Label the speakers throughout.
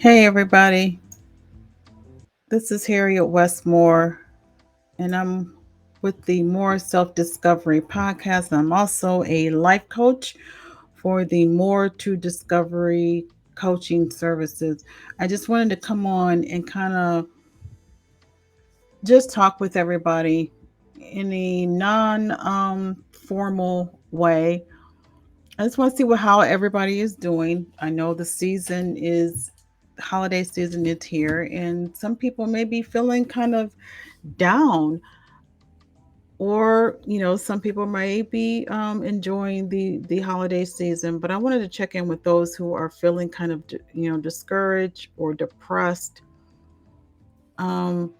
Speaker 1: Hey, everybody. This is Harriet Westmore, and I'm with the More Self Discovery podcast. I'm also a life coach for the More to Discovery coaching services. I just wanted to come on and kind of just talk with everybody in a non formal way. I just want to see how everybody is doing. I know the season is holiday season is here, and some people may be feeling kind of down, or some people may be enjoying the holiday season. But I wanted to check in with those who are feeling kind of discouraged or depressed. Um,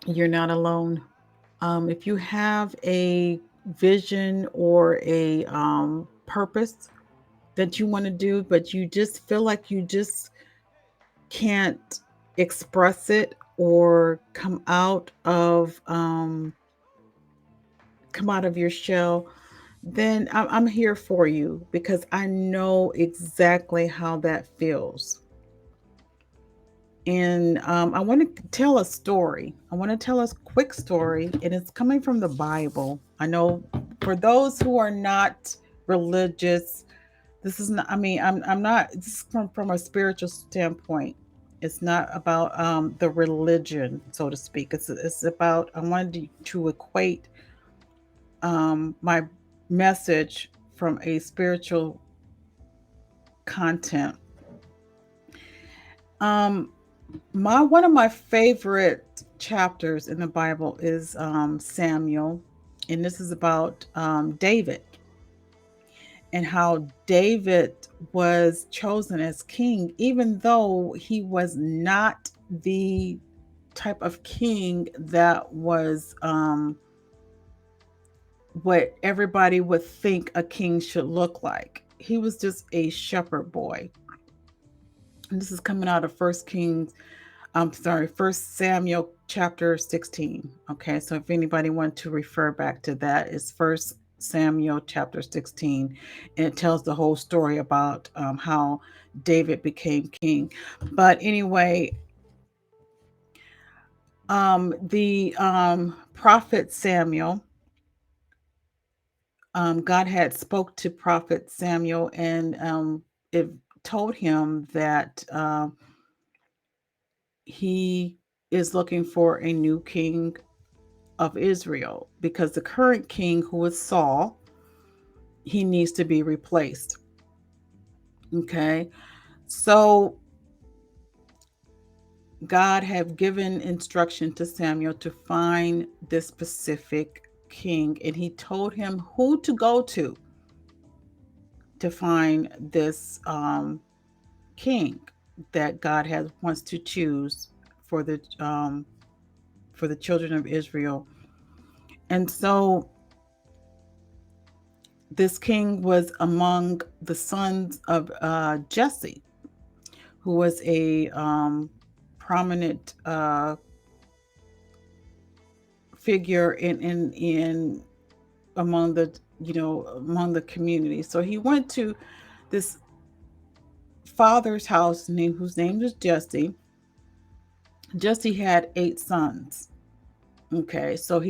Speaker 1: you're not alone. If you have a vision or a purpose that you want to do, but you just feel like you just can't express it or come out of your shell, then I'm here for you because I know exactly how that feels. And I want to tell a story. I want to tell a quick story, and it's coming from the Bible. I know for those who are not religious, this is not. I mean, I'm not. This is from a spiritual standpoint. It's not about the religion, so to speak. It's about. I wanted to equate my message from a spiritual content. Um, my one of my favorite chapters in the Bible is Samuel, and this is about David and how David was chosen as king, even though he was not the type of king that was what everybody would think a king should look like. He was just a shepherd boy. And this is coming out of First Samuel chapter 16. Okay, so if anybody wants to refer back to that, it's First Samuel chapter 16, and it tells the whole story about how David became king. But anyway, the prophet Samuel, God had spoke to prophet Samuel, and it told him that he is looking for a new king of Israel because the current king, who is Saul, he needs to be replaced. Okay. So God had given instruction to Samuel to find this specific king, and he told him who to go to find this king that God has wants to choose for the children of Israel. And so this king was among the sons of Jesse, who was a prominent figure in among the among the community. So he went to this father's house whose name was Jesse. Jesse had 8 sons. Okay, so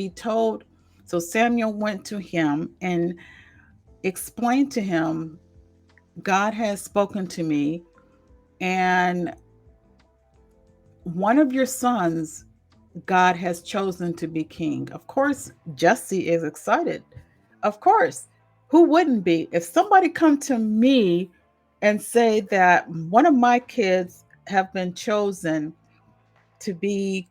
Speaker 1: Samuel went to him and explained to him, God has spoken to me, and one of your sons God has chosen to be king. Of course, Jesse is excited. Of course. Who wouldn't be? If somebody come to me and say that one of my kids have been chosen to be,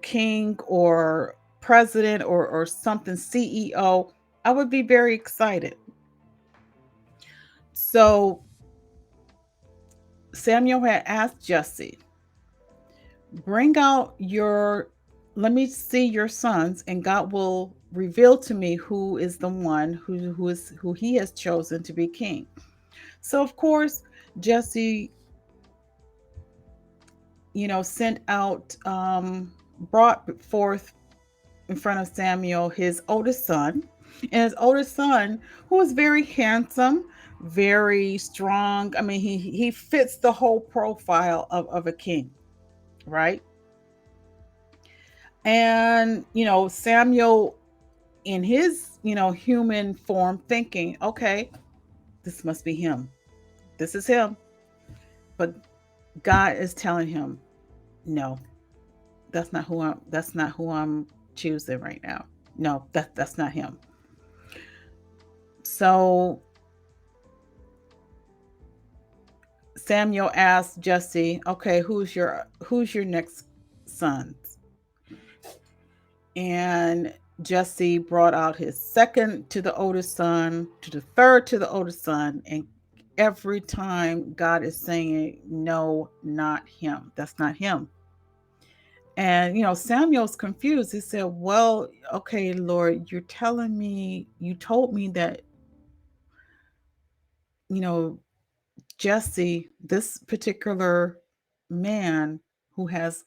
Speaker 1: king or president or something, CEO, I would be very excited. So Samuel had asked Jesse, bring out your let me see your sons, and God will reveal to me who is the one who he has chosen to be king. So of course, Jesse, sent out brought forth in front of Samuel his oldest son, And his oldest son, who was very handsome, very strong. I mean, he fits the whole profile of a king, right? And Samuel, in his human form, thinking, okay, this must be him. This is him. But God is telling him, no, that's not who I'm choosing right now. No, that's not him. So Samuel asked Jesse, okay, who's your next son? And Jesse brought out his second to the oldest son, to the third to the oldest son, and every time God is saying, no, not him. That's not him. And Samuel's confused. He said, well, okay, Lord, you told me that, you know, Jesse, this particular man who has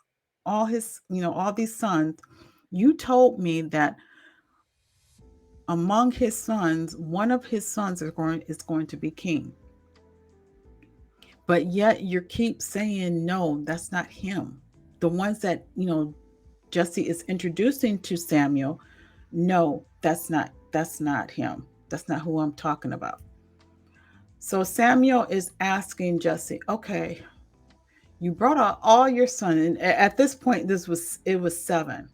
Speaker 1: all these sons, you told me that among his sons, one of his sons is going to be king. But yet you keep saying, no, that's not him. The ones that, Jesse is introducing to Samuel, no, that's not him. That's not who I'm talking about. So Samuel is asking Jesse, okay, you brought out all your sons. And at this point, it was seven.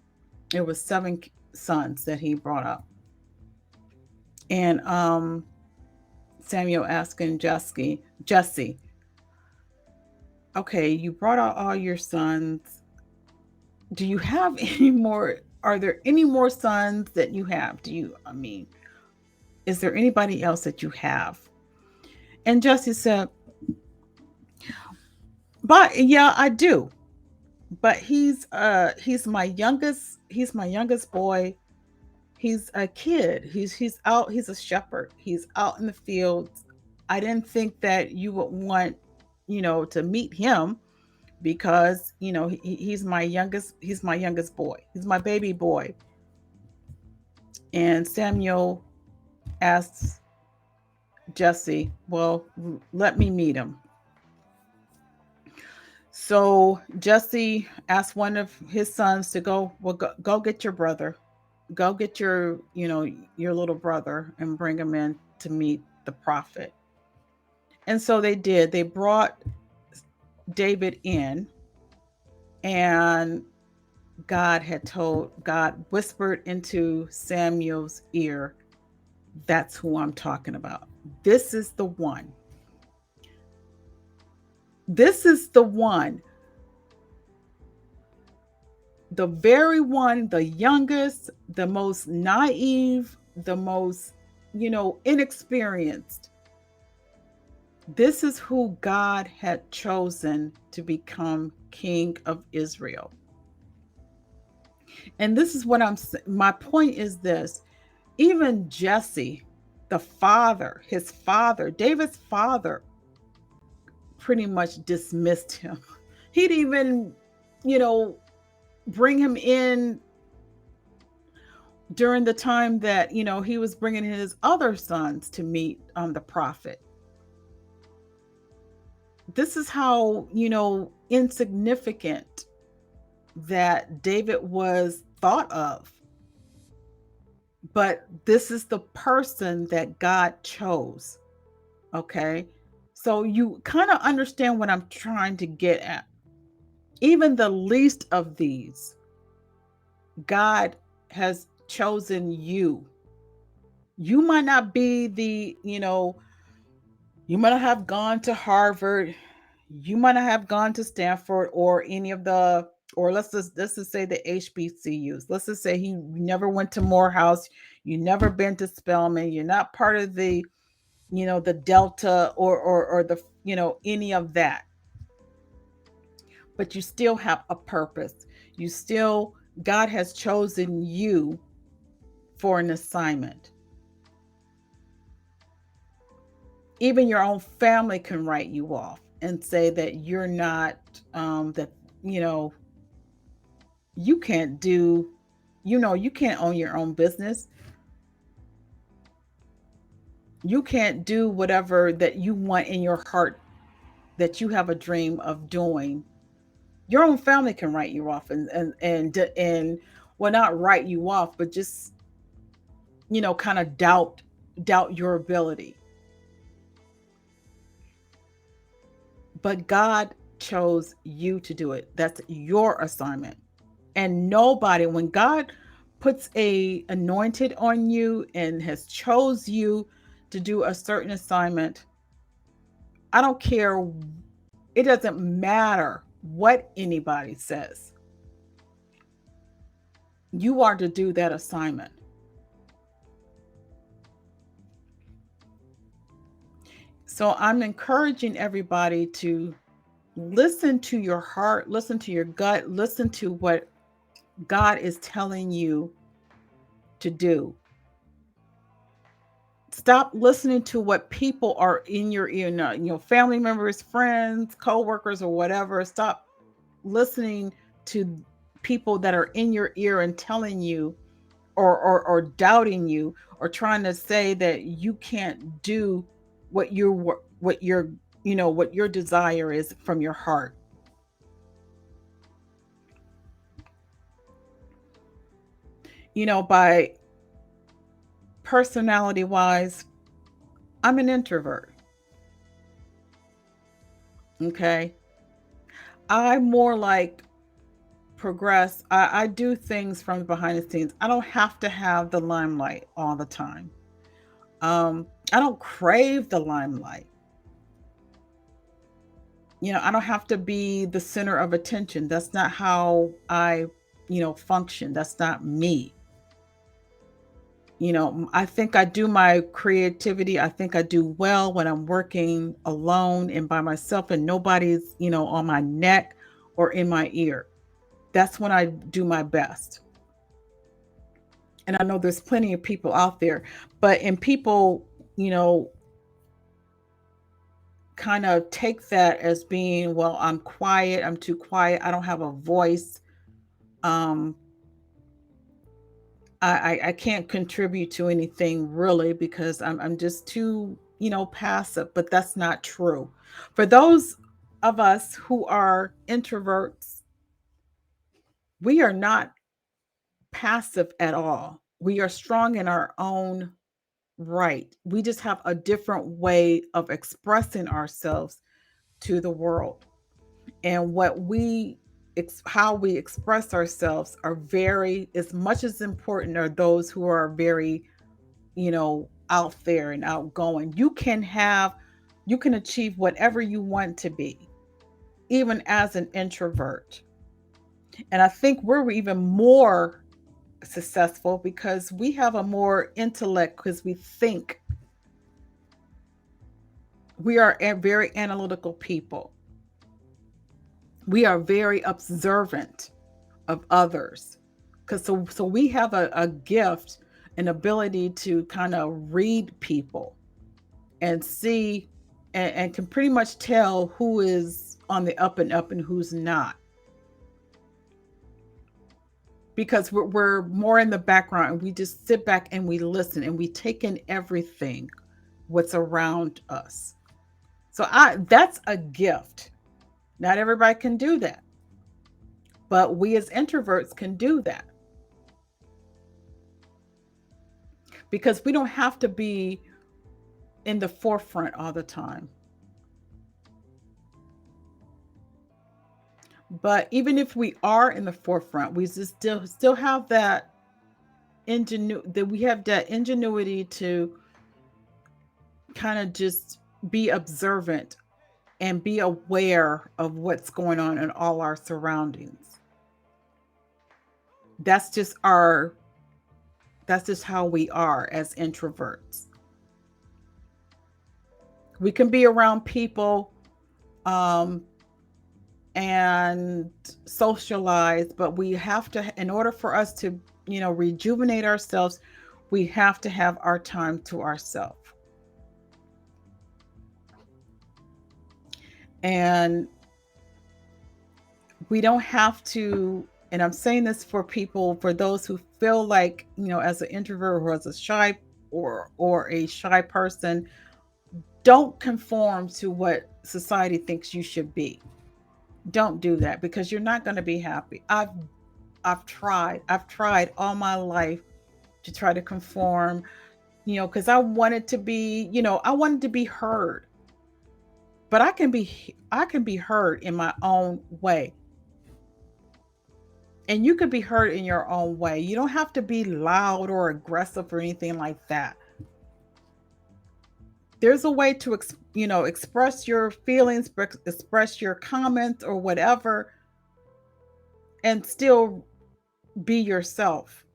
Speaker 1: It was seven sons that he brought up. And Samuel asking Jesse, okay, you brought out all your sons. Do you have any more? Are there any more sons that you have? Is there anybody else that you have? And Jesse said, but yeah, I do. But he's my youngest boy. He's a kid. He's out, he's a shepherd. He's out in the fields. I didn't think that you would want, to meet him because, he's my youngest boy. He's my baby boy. And Samuel asks Jesse, well, let me meet him. So Jesse asked one of his sons to go get your brother. Go get your little brother and bring him in to meet the prophet. And so they did. They brought David in, and God whispered into Samuel's ear, that's who I'm talking about. This is the one. This is the one. The very one, the youngest, the most naive, the most, inexperienced. This is who God had chosen to become king of Israel. And this is what my point is this. Even Jesse, his father, David's father, pretty much dismissed him. He'd even, you know, bring him in during the time that, he was bringing his other sons to meet the prophet. This is how, insignificant that David was thought of. But this is the person that God chose. Okay. So you kind of understand what I'm trying to get at. Even the least of these, God has chosen you. You might not be you might not have gone to Harvard. You might not have gone to Stanford or any of the, or let's just say the HBCUs. Let's just say you never went to Morehouse. You never been to Spelman. You're not part of the Delta or the, any of that. But you still have a purpose. God has chosen you for an assignment. Even your own family can write you off and say that you're not, that, you know, you can't do, you can't own your own business. You can't do whatever that you want in your heart, that you have a dream of doing. Your own family can write you off, and well, not write you off, but just, kind of doubt your ability. But God chose you to do it. That's your assignment. And nobody, when God puts a anointed on you and has chose you to do a certain assignment, I don't care. It doesn't matter what anybody says. You are to do that assignment. So I'm encouraging everybody to listen to your heart, listen to your gut, listen to what God is telling you to do. Stop listening to what people are in your ear, family members, friends, coworkers, or whatever. Stop listening to people that are in your ear and telling you, or doubting you, or trying to say that you can't do what your desire is from your heart. By personality wise, I'm an introvert. Okay. I more like progress. I do things from behind the scenes. I don't have to have the limelight all the time. I don't crave the limelight. I don't have to be the center of attention. That's not how I, function. That's not me. I think I do my creativity. I think I do well when I'm working alone and by myself and nobody's, on my neck or in my ear. That's when I do my best. And I know there's plenty of people out there, but and people, you know, kind of take that as being, well, I'm quiet, I'm too quiet, I don't have a voice. Um, I can't contribute to anything really because I'm just too, passive, but that's not true. For those of us who are introverts, we are not passive at all. We are strong in our own right. We just have a different way of expressing ourselves to the world. And how we express ourselves are very, as much as important are those who are very, out there and outgoing. You can achieve whatever you want to be, even as an introvert. And I think we're even more successful because we have a more intellect, because we think. We are a very analytical people. We are very observant of others. So we have a gift, an ability to kind of read people and see, and can pretty much tell who is on the up and up and who's not. Because we're more in the background and we just sit back and we listen and we take in everything what's around us. So that's a gift. Not everybody can do that, but we as introverts can do that because we don't have to be in the forefront all the time. But even if we are in the forefront, we just still have that we have that ingenuity to kind of just be observant and be aware of what's going on in all our surroundings. That's just our that's just how we are as introverts. We can be around people um and socialize, but we have to, in order for us to, rejuvenate ourselves, we have to have our time to ourselves. And we don't have to, and I'm saying this for those who feel like, as an introvert or as a shy or a shy person, don't conform to what society thinks you should be. Don't do that because you're not going to be happy. I've tried all my life to try to conform, because I wanted to be heard. But I can be heard in my own way. And you can be heard in your own way. You don't have to be loud or aggressive or anything like that. There's a way to express your feelings, express your comments or whatever, and still be yourself.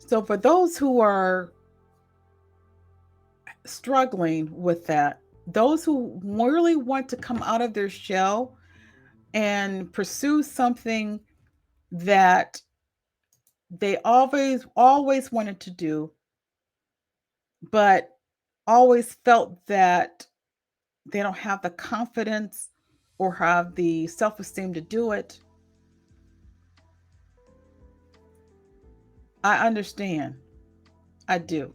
Speaker 1: So for those who are struggling with that, those who really want to come out of their shell and pursue something that they always wanted to do, but always felt that they don't have the confidence or have the self-esteem to do it. I understand. I do.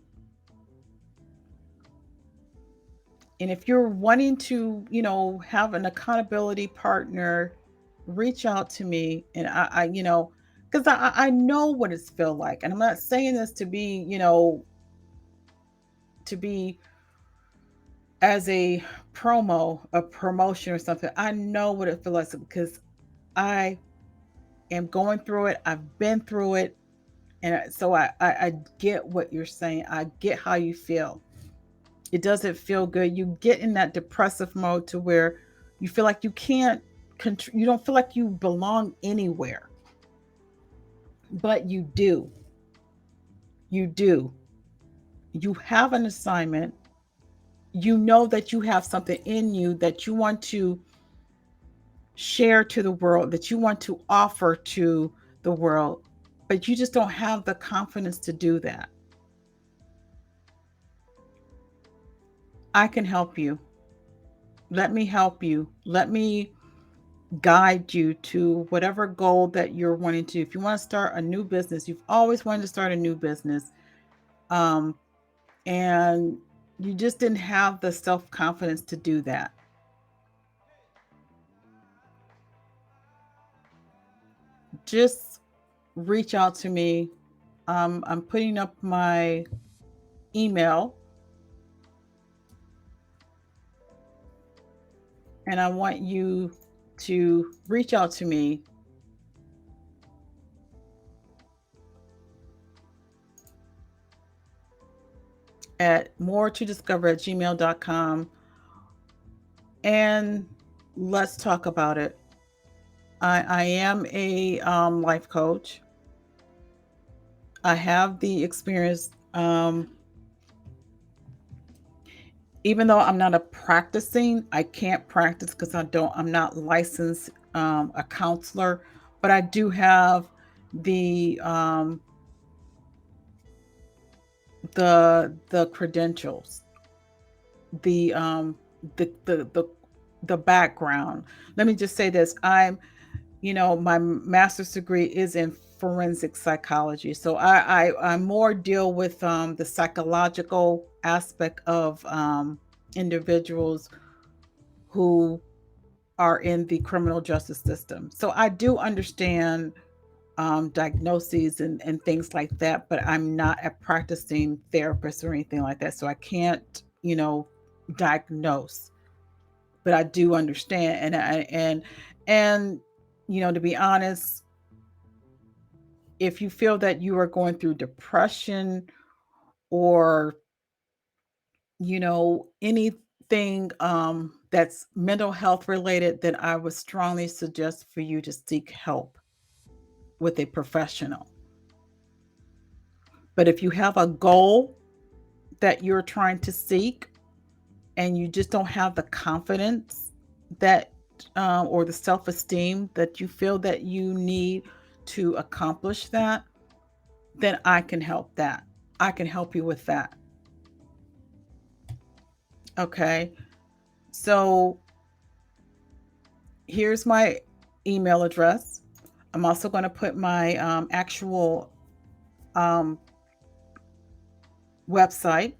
Speaker 1: And if you're wanting to, have an accountability partner, reach out to me. And because I know what it's feel like. And I'm not saying this to be, to be as a promotion or something. I know what it feels like because I am going through it. I've been through it. And so I get what you're saying. I get how you feel. It doesn't feel good. You get in that depressive mode to where you feel like you can't, you don't feel like you belong anywhere, but you do. You do. You have an assignment. You know that you have something in you that you want to share to the world, that you want to offer to the world, but you just don't have the confidence to do that. I can help you. Let me help you. Let me guide you to whatever goal that you're wanting to. If you want to start a new business, you've always wanted to start a new business, um, and you just didn't have the self confidence to do that. Just reach out to me. I'm putting up my email, and I want you to reach out to me at more to discover at gmail.com, and let's talk about it. I am a life coach. I have the experience, even though I'm not a practicing, I can't practice because I'm not licensed, a counselor, but I do have the, the credentials, the, the background. Let me just say this. My master's degree is in forensic psychology. So I more deal with the psychological aspect of individuals who are in the criminal justice system. So I do understand diagnoses and things like that, but I'm not a practicing therapist or anything like that. So I can't, diagnose, but I do understand. And to be honest, if you feel that you are going through depression or anything that's mental health related, then I would strongly suggest for you to seek help with a professional. But if you have a goal that you're trying to seek and you just don't have the confidence that or the self-esteem that you feel that you need to accomplish that, then I can help that. I can help you with that. Okay. So here's my email address. I'm also going to put my actual website.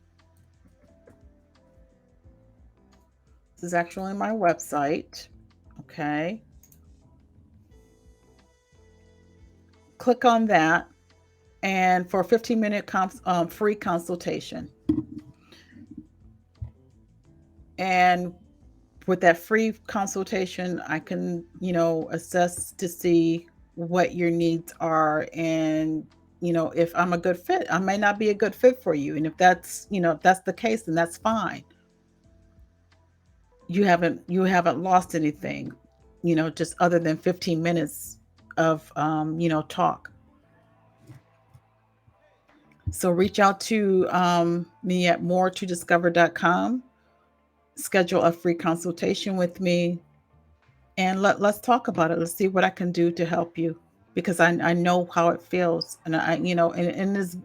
Speaker 1: This is actually my website. Okay. Click on that, and for a 15-minute free consultation. And with that free consultation, I can, assess to see what your needs are, and if I'm a good fit. I may not be a good fit for you, and if that's the case, then that's fine. You haven't lost anything, just other than 15 minutes of talk. So reach out to me at moretodiscover.com, schedule a free consultation with me, and let's talk about it. Let's see what I can do to help you, because I know how it feels. And and it's,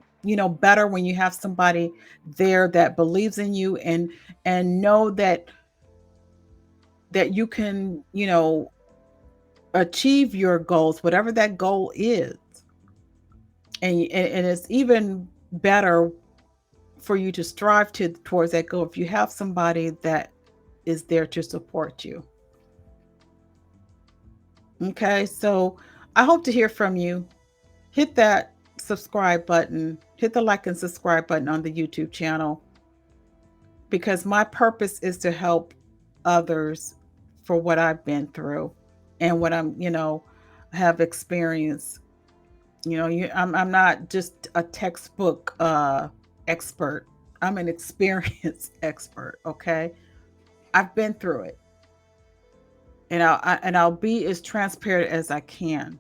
Speaker 1: better when you have somebody there that believes in you, and know that you can, achieve your goals, whatever that goal is. And it's even better for you to strive towards that goal if you have somebody that is there to support you. Okay, so I hope to hear from you. Hit that subscribe button, hit the like and subscribe button on the YouTube channel, because my purpose is to help others for what I've been through and what have experienced. I'm not just a textbook expert. I'm an experienced expert. Okay, I've been through it, and I'll be as transparent as I can.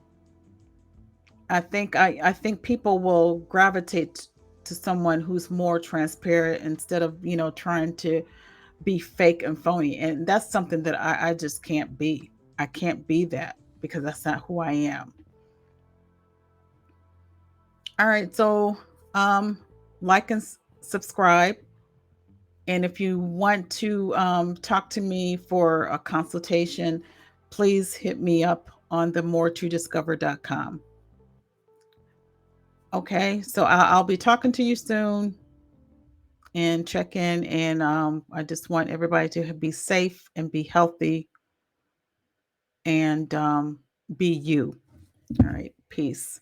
Speaker 1: I think people will gravitate to someone who's more transparent, instead of trying to be fake and phony, and that's something that I just can't be. I can't be that, because that's not who I am. All right, so like and subscribe. And if you want to talk to me for a consultation, please hit me up on the moretodiscover.com. Okay, so I'll be talking to you soon, and check in. And I just want everybody to be safe and be healthy, and be you. All right, peace.